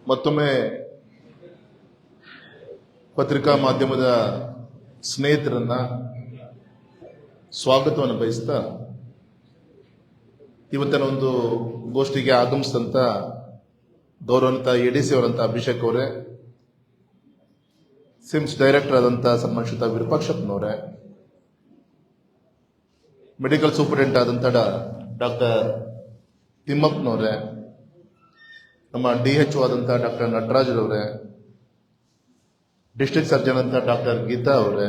ಮತ್ತೊಮ್ಮೆ ಪತ್ರಿಕಾ ಮಾಧ್ಯಮದ ಸ್ನೇಹಿತರನ್ನ ಸ್ವಾಗತವನ್ನು ಬಯಸ್ತಾ ಇವತ್ತಿನ ಒಂದು ಗೋಷ್ಠಿಗೆ ಆಗಮಿಸಿದಂತ ಗೌರವಾನ್ವಿತ ಎಡಿಸಿ ಅವರಂತ ಅಭಿಷೇಕ್ ಅವರೇ, ಸಿಮ್ಸ್ ಡೈರೆಕ್ಟರ್ ಆದಂತ ಸನ್ಮಾನಿತ ವಿರೂಪಾಕ್ಷಪ್ಪನವರೇ, ಮೆಡಿಕಲ್ ಸೂಪರಿಂಟೆಂಡೆಂಟ್ ಆದಂತ ಡಾಕ್ಟರ್ ತಿಮ್ಮಪ್ಪನವರೇ, ನಮ್ಮ DHO ಆದಂತ ಡಾಕ್ಟರ್ ನಟರಾಜರವರೇ, ಡಿಸ್ಟ್ರಿಕ್ಟ್ ಸರ್ಜನ್ ಅಂತ ಡಾಕ್ಟರ್ ಗೀತಾ ಅವರೇ,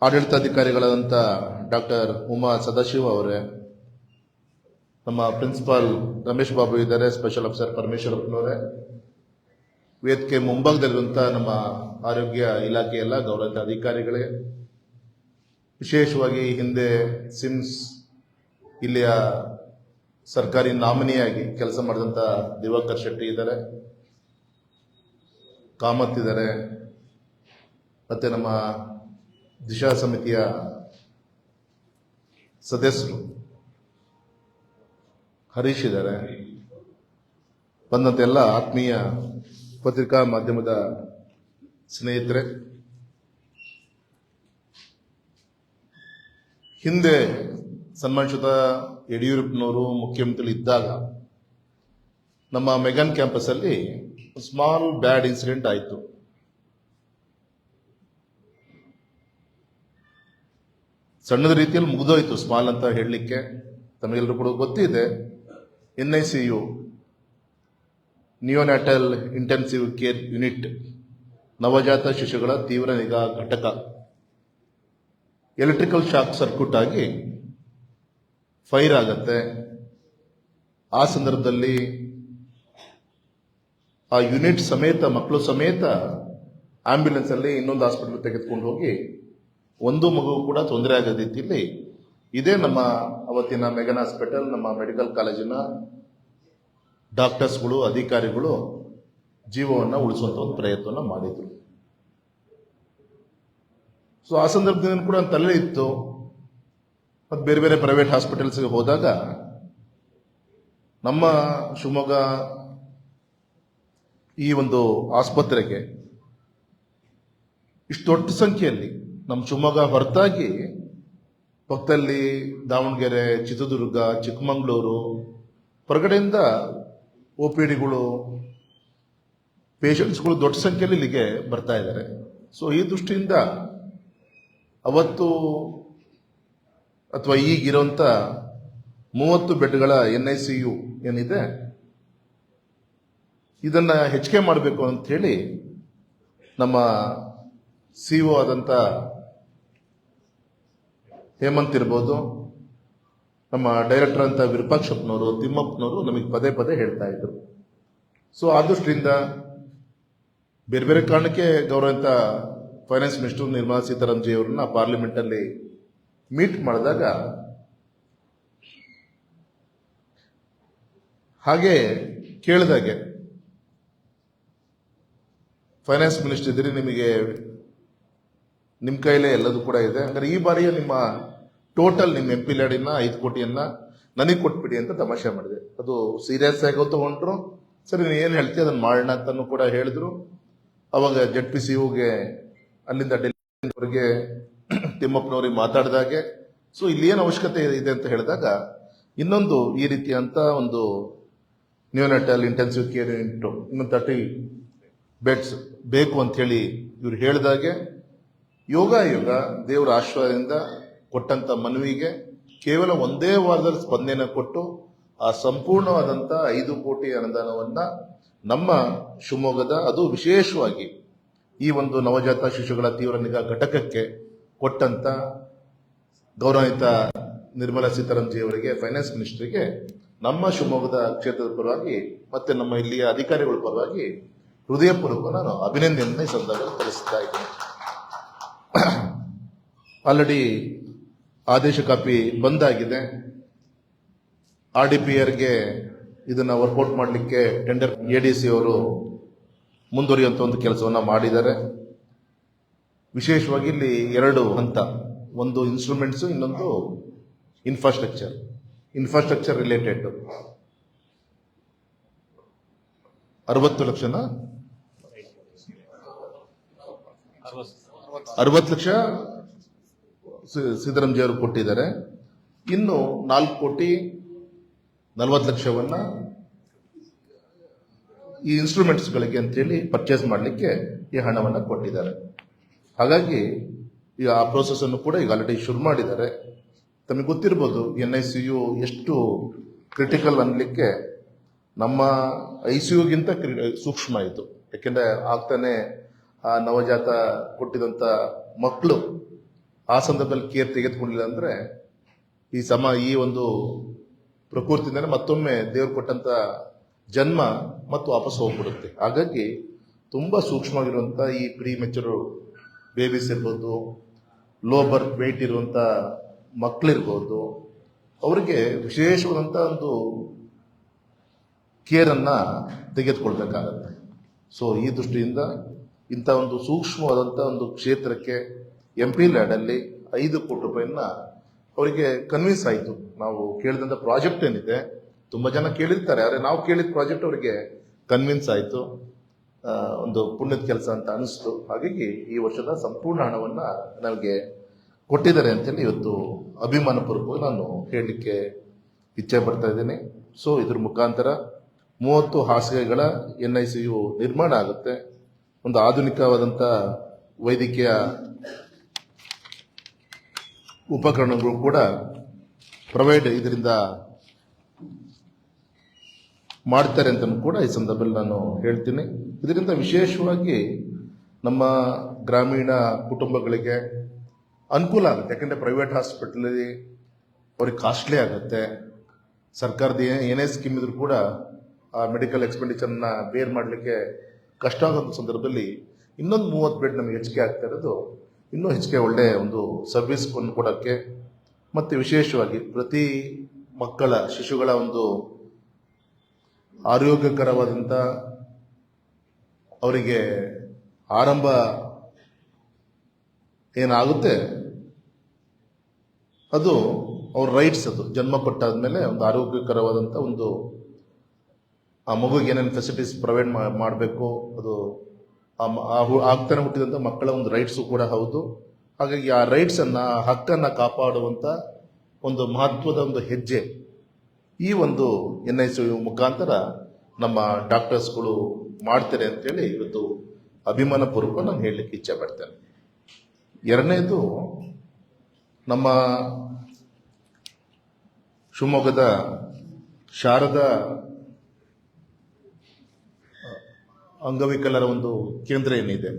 ಆಡಳಿತಾಧಿಕಾರಿಗಳಾದಂಥ ಡಾಕ್ಟರ್ ಉಮಾ ಸದಾಶಿವ ಅವರೇ, ನಮ್ಮ ಪ್ರಿನ್ಸಿಪಾಲ್ ರಮೇಶ್ ಬಾಬು ಇದ್ದಾರೆ, ಸ್ಪೆಷಲ್ ಆಫೀಸರ್ ಪರಮೇಶ್ವರಪ್ಪನವರೇ, ವೇದಿಕೆ ಮುಂಭಾಗದಲ್ಲಿರುವಂಥ ನಮ್ಮ ಆರೋಗ್ಯ ಇಲಾಖೆ ಎಲ್ಲ ಗೌರವಿತ ಅಧಿಕಾರಿಗಳೇ, ವಿಶೇಷವಾಗಿ ಹಿಂದೆ ಸಿಮ್ಸ್ ಇಲ್ಲಿಯ ಸರ್ಕಾರಿ ನಾಮಿನಿಯಾಗಿ ಕೆಲಸ ಮಾಡಿದಂಥ ದಿವಾಕರ್ ಶೆಟ್ಟಿ ಇದ್ದಾರೆ, ಕಾಮತ್ ಇದ್ದಾರೆ, ಮತ್ತೆ ನಮ್ಮ ದಿಶಾ ಸಮಿತಿಯ ಸದಸ್ಯರು ಹರೀಶ್ ಇದ್ದಾರೆ, ಬಂದಂತೆ ಎಲ್ಲ ಆತ್ಮೀಯ ಪತ್ರಿಕಾ ಮಾಧ್ಯಮದ ಸ್ನೇಹಿತರೆ, ಹಿಂದೆ ಸನ್ಮಾನಿತ ಯಡಿಯೂರಪ್ಪನವರು ಮುಖ್ಯಮಂತ್ರಿ ಇದ್ದಾಗ ನಮ್ಮ ಮೆಗನ್ ಕ್ಯಾಂಪಸ್ ಅಲ್ಲಿ ಸ್ಮಾಲ್ ಬ್ಯಾಡ್ ಇನ್ಸಿಡೆಂಟ್ ಆಯಿತು. ಸಣ್ಣದ ರೀತಿಯಲ್ಲಿ ಮುಗಿದೋಯ್ತು. ಸ್ಮಾಲ್ ಅಂತ ಹೇಳಲಿಕ್ಕೆ ತಮಗೆಲ್ಲರೂ ಕೂಡ ಗೊತ್ತಿದೆ. NICU ನಿಯೋನ್ಯಾಟಲ್ ಇಂಟೆನ್ಸಿವ್ ಕೇರ್ ಯೂನಿಟ್, ನವಜಾತ ಶಿಶುಗಳ ತೀವ್ರ ನಿಗಾ ಘಟಕ, ಎಲೆಕ್ಟ್ರಿಕಲ್ ಶಾಕ್ ಸರ್ಕ್ಯೂಟ್ ಆಗಿ ಫೈರ್ ಆಗತ್ತೆ. ಆ ಸಂದರ್ಭದಲ್ಲಿ ಆ ಯೂನಿಟ್ ಸಮೇತ, ಮಕ್ಕಳು ಸಮೇತ ಆಂಬ್ಯುಲೆನ್ಸ್ ಅಲ್ಲಿ ಇನ್ನೊಂದು ಹಾಸ್ಪಿಟಲ್ ತೆಗೆದುಕೊಂಡು ಹೋಗಿ ಒಂದು ಮಗು ಕೂಡ ತೊಂದರೆ ಆಗದ ರೀತಿಯಲ್ಲಿ ಇದೇ ನಮ್ಮ ಅವತ್ತಿನ ಮೆಗನ್ ಹಾಸ್ಪಿಟಲ್, ನಮ್ಮ ಮೆಡಿಕಲ್ ಕಾಲೇಜಿನ ಡಾಕ್ಟರ್ಸ್ಗಳು, ಅಧಿಕಾರಿಗಳು ಜೀವವನ್ನು ಉಳಿಸುವಂತ ಒಂದು ಪ್ರಯತ್ನವನ್ನು ಮಾಡಿದ್ರು. ಸೊ ಆ ಸಂದರ್ಭದಲ್ಲಿ ಕೂಡ ತಲೆ ಇತ್ತು. ಮತ್ತು ಬೇರೆ ಬೇರೆ ಪ್ರೈವೇಟ್ ಹಾಸ್ಪಿಟಲ್ಸ್ಗೆ ಹೋದಾಗ ನಮ್ಮ ಶಿವಮೊಗ್ಗ ಈ ಒಂದು ಆಸ್ಪತ್ರೆಗೆ ಇಷ್ಟು ದೊಡ್ಡ ಸಂಖ್ಯೆಯಲ್ಲಿ ನಮ್ಮ ಶಿವಮೊಗ್ಗ ಹೊರತಾಗಿ ಪಕ್ಕದಲ್ಲಿ ದಾವಣಗೆರೆ, ಚಿತ್ರದುರ್ಗ, ಚಿಕ್ಕಮಗಳೂರು ಹೊರಗಡೆಯಿಂದ OPDಗಳು, ಪೇಷಂಟ್ಸ್ಗಳು ದೊಡ್ಡ ಸಂಖ್ಯೆಯಲ್ಲಿ ಇಲ್ಲಿಗೆ ಬರ್ತಾ ಇದ್ದಾರೆ. ಸೊ ಈ ದೃಷ್ಟಿಯಿಂದ ಅವತ್ತು ಅಥವಾ ಈಗಿರುವಂತ 30 ಬೆಡ್ಗಳ NICU ಏನಿದೆ ಇದನ್ನ ಹೆಚ್ಚಿಗೆ ಮಾಡಬೇಕು ಅಂತ ಹೇಳಿ ನಮ್ಮ CO ಆದಂತ ಹೇಮಂತ್ ಇರ್ಬೋದು, ನಮ್ಮ ಡೈರೆಕ್ಟರ್ ಅಂತ ವಿರೂಪಾಕ್ಷಪ್ಪನವರು, ತಿಮ್ಮಪ್ಪನವರು ನಮಗೆ ಪದೇ ಪದೇ ಹೇಳ್ತಾ ಇದ್ರು. ಸೊ ಆ ದೃಷ್ಟಿಯಿಂದ ಬೇರೆ ಬೇರೆ ಕಾರಣಕ್ಕೆ ಗೌರವಿತ ಫೈನಾನ್ಸ್ ಮಿನಿಸ್ಟರ್ ನಿರ್ಮಲಾ ಸೀತಾರಾಮನ್ ಜಿ ಅವರನ್ನ ಪಾರ್ಲಿಮೆಂಟ್ ಅಲ್ಲಿ ಮೀಟ್ ಮಾಡಿದಾಗ ಹಾಗೆ ಕೇಳಿದಾಗೆ, ಫೈನಾನ್ಸ್ ಮಿನಿಸ್ಟರ್ ಇದ್ರಿ, ನಿಮಗೆ ನಿಮ್ಮ ಕೈಲೇ ಎಲ್ಲದೂ ಕೂಡ ಇದೆ, ಅಂದ್ರೆ ಈ ಬಾರಿಯ ನಿಮ್ಮ ಟೋಟಲ್ ನಿಮ್ಮ MP ಲ್ಯಾಡಿನ 5 ಕೋಟಿಯನ್ನ ನನಗೆ ಕೊಟ್ಬಿಡಿ ಅಂತ ತಮಾಷೆ ಮಾಡಿದೆ. ಅದು ಸೀರಿಯಸ್ ಆಗಿ ತಗೊಂಡ್ರು. ಸರಿ, ನೀನು ಏನು ಹೇಳ್ತೀಯ ಅದನ್ನ ಮಾಡೋಣ ಅಂತಾನು ಕೂಡ ಹೇಳಿದ್ರು. ಅವಾಗ ZPCUಗೆ ಅಲ್ಲಿಂದ ಡೆಲ್ಲಿವರೆಗೆ ತಿಮ್ಮಪ್ಪನವ್ರಿಗೆ ಮಾತಾಡಿದಾಗೆ, ಸೊ ಇಲ್ಲಿ ಏನು ಅವಶ್ಯಕತೆ ಇದೆ ಅಂತ ಹೇಳಿದಾಗ, ಇನ್ನೊಂದು ಈ ರೀತಿಯಂತ ಒಂದು ನಿಯೋನಾಟಲ್ ಇಂಟೆನ್ಸಿವ್ ಕೇರ್ ಯೂನಿಟ್ ಇನ್ನೊಂದು 30 ಬೆಡ್ಸ್ ಬೇಕು ಅಂತ ಹೇಳಿ ಇವ್ರು ಹೇಳಿದಾಗೆ, ಯೋಗ ದೇವರ ಆಶೀರ್ವಾದದಿಂದ ಕೊಟ್ಟಂತ ಮನವಿಗೆ ಕೇವಲ ಒಂದೇ ವಾರದಲ್ಲಿ ಸ್ಪಂದನೆ ಕೊಟ್ಟು ಆ ಸಂಪೂರ್ಣವಾದಂತ 5 ಕೋಟಿ ಅನುದಾನವನ್ನ ನಮ್ಮ ಶಿವಮೊಗ್ಗದ, ಅದು ವಿಶೇಷವಾಗಿ ಈ ಒಂದು ನವಜಾತ ಶಿಶುಗಳ ತೀವ್ರ ನಿಗಾ ಘಟಕಕ್ಕೆ ಕೊಟ್ಟಂತ ಗೌರವಿತ ನಿರ್ಮಲಾ ಸೀತಾರಾಮನ್ ಜಿ ಅವರಿಗೆ, ಫೈನಾನ್ಸ್ ಮಿನಿಸ್ಟರ್ಗೆ ನಮ್ಮ ಶಿವಮೊಗ್ಗದ ಕ್ಷೇತ್ರದ ಪರವಾಗಿ ಮತ್ತೆ ನಮ್ಮ ಇಲ್ಲಿಯ ಅಧಿಕಾರಿಗಳ ಪರವಾಗಿ ಹೃದಯಪೂರ್ವಕ ನಾನು ಅಭಿನಂದನೆಯನ್ನು ಈ ಸಂದರ್ಭದಲ್ಲಿ ತಿಳಿಸ್ತಾ ಇದ್ದೇನೆ. ಆಲ್ರೆಡಿ ಆದೇಶ ಕಾಪಿ ಬಂದಾಗಿದೆ. RDPRಗೆ ಇದನ್ನ ವರ್ಕೌಟ್ ಮಾಡಲಿಕ್ಕೆ ಟೆಂಡರ್ ADC ಅವರು ಮುಂದುವರಿಯುವಂತ ಒಂದು ಕೆಲಸವನ್ನ ಮಾಡಿದ್ದಾರೆ. ವಿಶೇಷವಾಗಿ ಇಲ್ಲಿ 2 ಹಂತ, ಒಂದು ಇನ್ಸ್ಟ್ರೂಮೆಂಟ್ಸ್, ಇನ್ನೊಂದು ಇನ್ಫ್ರಾಸ್ಟ್ರಕ್ಚರ್ ರಿಲೇಟೆಡ್ 60 ಲಕ್ಷನ 60 ಲಕ್ಷ ಸಿದ್ದರಾಮಯ್ಯ ಅವರು ಕೊಟ್ಟಿದ್ದಾರೆ. ಇನ್ನು 4,40,00,000ವನ್ನ ಈ ಇನ್ಸ್ಟ್ರೂಮೆಂಟ್ಸ್ಗಳಿಗೆ ಅಂತೇಳಿ ಪರ್ಚೇಸ್ ಮಾಡಲಿಕ್ಕೆ ಈ ಹಣವನ್ನು ಕೊಟ್ಟಿದ್ದಾರೆ. ಹಾಗಾಗಿ ಈ ಆ ಪ್ರೋಸೆಸ್ ಅನ್ನು ಕೂಡ ಈಗ ಆಲ್ರೆಡಿ ಶುರು ಮಾಡಿದ್ದಾರೆ. ತಮಗೆ ಗೊತ್ತಿರ್ಬೋದು NICU ಎಷ್ಟು ಕ್ರಿಟಿಕಲ್ ಅನ್ಲಿಕ್ಕೆ, ನಮ್ಮ ICUಗಿಂತ ಸೂಕ್ಷ್ಮ ಇದು. ಯಾಕೆಂದ್ರೆ ಆಗ್ತಾನೆ ಆ ನವಜಾತ ಕೊಟ್ಟಿದಂತ ಮಕ್ಕಳು ಆ ಸಂದರ್ಭದಲ್ಲಿ ಕೇರ್ ತೆಗೆದುಕೊಂಡಿಲ್ಲ ಅಂದ್ರೆ ಈ ಒಂದು ಪ್ರಕೃತಿಯಿಂದನೇ ಮತ್ತೊಮ್ಮೆ ದೇವರು ಕೊಟ್ಟಂತ ಜನ್ಮ ಮತ್ತು ವಾಪಸ್ ಹೋಗ್ಬಿಡುತ್ತೆ. ಹಾಗಾಗಿ ತುಂಬಾ ಸೂಕ್ಷ್ಮವಾಗಿರುವಂತ ಈ ಪ್ರೀ ಮೆಚೂರ್ ಬೇಬೀಸ್ ಇರ್ಬೋದು, ಲೋ ಬರ್ತ್ ವೆಯ್ಟ್ ಇರುವಂತ ಮಕ್ಕಳಿರ್ಬೋದು, ಅವರಿಗೆ ವಿಶೇಷವಾದಂತ ಒಂದು ಕೇರ್ ಅನ್ನ ತೆಗೆದುಕೊಳ್ಬೇಕಾಗತ್ತೆ. ಸೊ ಈ ದೃಷ್ಟಿಯಿಂದ ಇಂಥ ಒಂದು ಸೂಕ್ಷ್ಮವಾದಂತ ಒಂದು ಕ್ಷೇತ್ರಕ್ಕೆ MP ಲ್ಯಾಡ್ ಅಲ್ಲಿ 5 ಕೋಟಿ ರೂಪಾಯಿನ ಅವರಿಗೆ ಕನ್ವಿನ್ಸ್ ಆಯಿತು. ನಾವು ಕೇಳಿದಂತ ಪ್ರಾಜೆಕ್ಟ್ ಏನಿದೆ, ತುಂಬಾ ಜನ ಕೇಳಿರ್ತಾರೆ, ಆದರೆ ನಾವು ಕೇಳಿದ ಪ್ರಾಜೆಕ್ಟ್ ಅವರಿಗೆ ಕನ್ವಿನ್ಸ್ ಆಯಿತು. ಒಂದು ಪುಣ್ಯದ ಕೆಲಸ ಅಂತ ಅನಿಸ್ತು. ಹಾಗಾಗಿ ಈ ವರ್ಷದ ಸಂಪೂರ್ಣ ಹಣವನ್ನ ನಮಗೆ ಕೊಟ್ಟಿದ್ದಾರೆ ಅಂತೇಳಿ ಇವತ್ತು ಅಭಿಮಾನಪೂರ್ವಕವಾಗಿ ನಾನು ಹೇಳಲಿಕ್ಕೆ ಇಚ್ಛೆ ಪಡ್ತಾ ಇದ್ದೀನಿ. ಸೊ ಇದ್ರ ಮುಖಾಂತರ 30 ಹಾಸಿಗೆಗಳ NICU ನಿರ್ಮಾಣ ಆಗುತ್ತೆ. ಒಂದು ಆಧುನಿಕವಾದಂಥ ವೈದ್ಯಕೀಯ ಉಪಕರಣಗಳು ಕೂಡ ಪ್ರೊವೈಡ್ ಇದರಿಂದ ಮಾಡ್ತಾರೆ ಅಂತ ಕೂಡ ಈ ಸಂದರ್ಭದಲ್ಲಿ ನಾನು ಹೇಳ್ತೀನಿ. ಇದರಿಂದ ವಿಶೇಷವಾಗಿ ನಮ್ಮ ಗ್ರಾಮೀಣ ಕುಟುಂಬಗಳಿಗೆ ಅನುಕೂಲ ಆಗುತ್ತೆ. ಯಾಕಂದ್ರೆ ಪ್ರೈವೇಟ್ ಹಾಸ್ಪಿಟಲ್ ಅವ್ರಿಗೆ ಕಾಸ್ಟ್ಲಿ ಆಗುತ್ತೆ. ಸರ್ಕಾರದ ಏನೇ ಸ್ಕೀಮ್ ಇದ್ರೂ ಕೂಡ ಆ ಮೆಡಿಕಲ್ ಎಕ್ಸ್ಪೆಂಡಿಚರ್ನ ಬೇರ್ ಮಾಡಲಿಕ್ಕೆ ಕಷ್ಟ ಆಗೋಂಥ ಸಂದರ್ಭದಲ್ಲಿ ಇನ್ನೊಂದು 30 ಬೆಡ್ ನಮಗೆ ಹೆಚ್ಚಿಗೆ ಆಗ್ತಾ ಇರೋದು ಇನ್ನೂ ಹೆಚ್ಚಿಗೆ ಒಳ್ಳೆ ಒಂದು ಸರ್ವಿಸ್ ಕೊಡೋಕ್ಕೆ, ಮತ್ತು ವಿಶೇಷವಾಗಿ ಪ್ರತಿ ಮಕ್ಕಳ ಶಿಶುಗಳ ಒಂದು ಆರೋಗ್ಯಕರವಾದಂಥ ಅವರಿಗೆ ಆರಂಭ ಏನಾಗುತ್ತೆ ಅದು ಅವ್ರ ರೈಟ್ಸ್. ಅದು ಜನ್ಮ ಕೊಟ್ಟಾದ್ಮೇಲೆ ಒಂದು ಆರೋಗ್ಯಕರವಾದಂಥ ಒಂದು ಆ ಮಗುಗೆ ಏನೇನು ಫೆಸಿಲಿಟೀಸ್ ಪ್ರೊವೈಡ್ ಮಾಡಬೇಕು, ಅದು ಆಗ್ತಾನೆ ಹುಟ್ಟಿದಂಥ ಮಕ್ಕಳ ಒಂದು ರೈಟ್ಸು ಕೂಡ ಹೌದು. ಹಾಗಾಗಿ ಆ ರೈಟ್ಸ್ ಅನ್ನ, ಹಕ್ಕನ್ನ ಕಾಪಾಡುವಂತ ಒಂದು ಮಹತ್ವದ ಒಂದು ಹೆಜ್ಜೆ ಈ ಒಂದು NICU ಮುಖಾಂತರ ನಮ್ಮ ಡಾಕ್ಟರ್ಸ್ಗಳು ಮಾಡ್ತಾರೆ ಅಂತೇಳಿ ಇವತ್ತು ಅಭಿಮಾನ ಪೂರ್ವಕ ನಾನು ಹೇಳಲಿಕ್ಕೆ ಇಚ್ಛೆ ಪಡ್ತೇನೆ. ಎರಡನೇದು, ನಮ್ಮ ಶಿವಮೊಗ್ಗದ ಶಾರದಾ ಅಂಗವಿಕಲರ ಒಂದು ಕೇಂದ್ರ ಏನಿದೆ,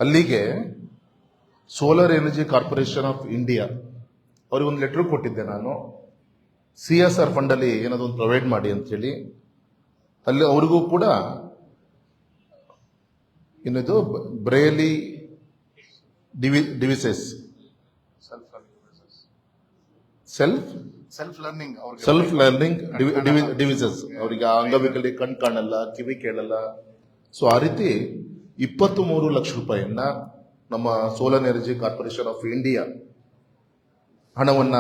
ಅಲ್ಲಿಗೆ solar energy corporation of India ಅವ್ರಿಗೆ ಒಂದು ಲೆಟರ್ ಕೊಟ್ಟಿದ್ದೆ ನಾನು. CSR ಫಂಡ್ ಅಲ್ಲಿ ಏನಾದ್ರು ಒಂದು ಪ್ರೊವೈಡ್ ಮಾಡಿ ಅಂತ ಹೇಳಿ. ಅಲ್ಲಿ ಅವ್ರಿಗೂ ಕೂಡ ಇನ್ನಿದು ಬ್ರೇಲಿ ಡಿವಿಸಸ್ ಸೆಲ್ಫ್ ಲರ್ನಿಂಗ್ ಡಿವಿಸಸ್, ಅವರಿಗೆ ಅಂಗವಿಕಲಿಗೆ ಕಣ್ ಕಾಣಲ್ಲ, ಕಿವಿ ಕೇಳಲ್ಲ. ಸೊ ಆ ರೀತಿ 23 ಲಕ್ಷ ರೂಪಾಯಿಯನ್ನ ನಮ್ಮ solar energy corporation of India ಹಣವನ್ನ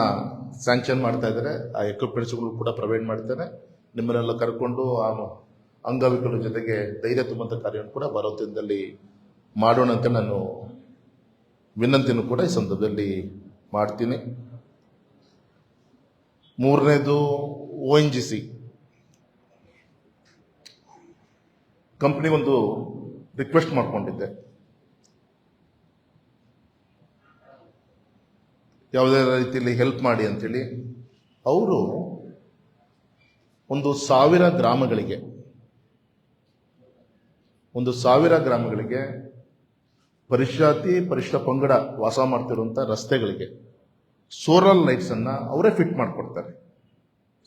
ಸ್ಯಾಂಕ್ಷನ್ ಮಾಡ್ತಾ ಇದ್ದಾರೆ. ಆ ಎಕ್ವಿಪ್ಮೆಂಟ್ಸ್ಗಳು ಕೂಡ ಪ್ರೊವೈಡ್ ಮಾಡ್ತಾರೆ. ನಿಮ್ಮನ್ನೆಲ್ಲ ಕರ್ಕೊಂಡು ಆ ಅಂಗವಿಕಲರ ಜೊತೆಗೆ ಧೈರ್ಯ ತುಂಬಂತ ಕಾರ್ಯವನ್ನು ಕೂಡ ಬರೋದ್ರಲ್ಲಿ ಮಾಡೋಣ ಅಂತ ನಾನು ವಿನಂತಿಯನ್ನು ಕೂಡ ಈ ಸಂದರ್ಭದಲ್ಲಿ ಮಾಡ್ತೀನಿ. ಮೂರನೇದು, ONGC ಕಂಪ್ನಿ ಒಂದು ರಿಕ್ವೆಸ್ಟ್ ಮಾಡ್ಕೊಂಡಿದ್ದೆ, ಯಾವುದೇ ರೀತಿಯಲ್ಲಿ ಹೆಲ್ಪ್ ಮಾಡಿ ಅಂತೇಳಿ. ಅವರು 1,000 ಗ್ರಾಮಗಳಿಗೆ ಪರಿಶಿಷ್ಟ ಪಂಗಡ ವಾಸ ಮಾಡ್ತಿರುವಂತ ರಸ್ತೆಗಳಿಗೆ ಸೋಲಾರ್ ಲೈಟ್ಸ್ ಅನ್ನ ಅವರೇ ಫಿಟ್ ಮಾಡಿಕೊಡ್ತಾರೆ.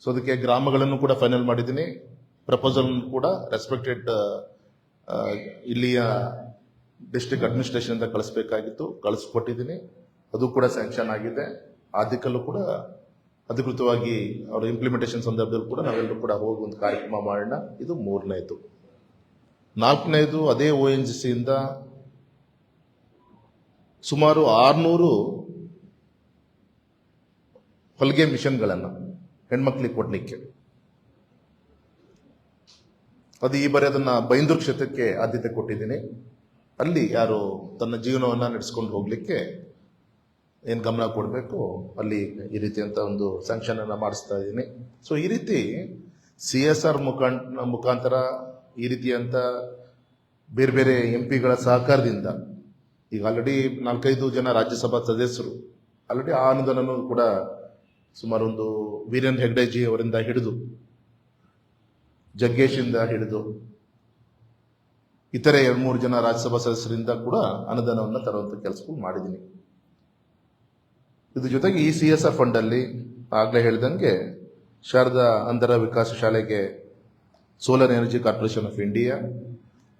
ಸೊ ಅದಕ್ಕೆ ಗ್ರಾಮಗಳನ್ನು ಕೂಡ ಫೈನಲ್ ಮಾಡಿದ್ದೀನಿ. ಪ್ರಪೋಸಲ್ ಕೂಡ ರೆಸ್ಪೆಕ್ಟೆಡ್ ಇಲ್ಲಿಯ ಡಿಸ್ಟ್ರಿಕ್ಟ್ ಅಡ್ಮಿನಿಸ್ಟ್ರೇಷನ್ ಇಂದ ಕಳಿಸಬೇಕಾಗಿತ್ತು, ಕಳಿಸ್ಕೊಟ್ಟಿದ್ದೀನಿ. ಅದು ಕೂಡ ಸ್ಯಾಂಕ್ಷನ್ ಆಗಿದೆ. ಅದಕ್ಕಲ್ಲೂ ಕೂಡ ಅಧಿಕೃತವಾಗಿ ಅವರ ಇಂಪ್ಲಿಮೆಂಟೇಷನ್ ಸಂದರ್ಭದಲ್ಲಿ ಕೂಡ ನಾವೆಲ್ಲರೂ ಕೂಡ ಹೋಗಿ ಒಂದು ಕಾರ್ಯಕ್ರಮ ಮಾಡೋಣ. ಇದು 3ನೇದು. 4ನೇದು, ಅದೇ ONGC ಇಂದ ಸುಮಾರು 600 ಹೊಲಿಗೆ ಮಿಷನ್ಗಳನ್ನು ಹೆಣ್ಮಕ್ಳಿಗೆ ಕೊಡ್ಲಿಕ್ಕೆ, ಅದು ಈ ಬಾರಿ ಅದನ್ನ ಬೈಂದೂರು ಕ್ಷೇತ್ರಕ್ಕೆ ಆದ್ಯತೆ ಕೊಟ್ಟಿದ್ದೀನಿ. ಅಲ್ಲಿ ಯಾರು ತನ್ನ ಜೀವನವನ್ನ ನಡೆಸ್ಕೊಂಡು ಹೋಗ್ಲಿಕ್ಕೆ ಏನು ಗಮನ ಕೊಡಬೇಕು ಅಲ್ಲಿ ಈ ರೀತಿ ಅಂತ ಒಂದು ಸ್ಯಾಂಕ್ಷನ್ ಅನ್ನ ಮಾಡಿಸ್ತಾ ಇದ್ದೀನಿ. ಸೊ ಈ ರೀತಿ CSR ಮುಖಾಂತರ ಈ ರೀತಿಯಂತ ಬೇರೆ ಬೇರೆ MP ಗಳ ಸಹಕಾರದಿಂದ ಈಗ ಆಲ್ರೆಡಿ 4-5 ಜನ ರಾಜ್ಯಸಭಾ ಸದಸ್ಯರು ಆಲ್ರೆಡಿ ಆ ಅನುದಾನನೂ ಕೂಡ ಸುಮಾರು ಒಂದು ವೀರೇಂದ್ರ ಹೆಗ್ಡೆಜಿ ಅವರಿಂದ ಹಿಡಿದು ಜಗ್ಗೇಶಿಂದ ಹಿಡಿದು ಇತರೆ 2-3 ಜನ ರಾಜ್ಯಸಭಾ ಸದಸ್ಯರಿಂದ ಕೂಡ ಅನುದಾನವನ್ನು ತರುವಂತ ಕೆಲಸಗಳು ಮಾಡಿದ್ದೀನಿ. ಇದ್ರ ಜೊತೆಗೆ ಈ CSR ಫಂಡ್ ಅಲ್ಲಿ ಆಗ್ಲೇ ಹೇಳಿದಂಗೆ ಶಾರದಾ ಅಂಧರ ವಿಕಾಸ ಶಾಲೆಗೆ solar energy corporation of India,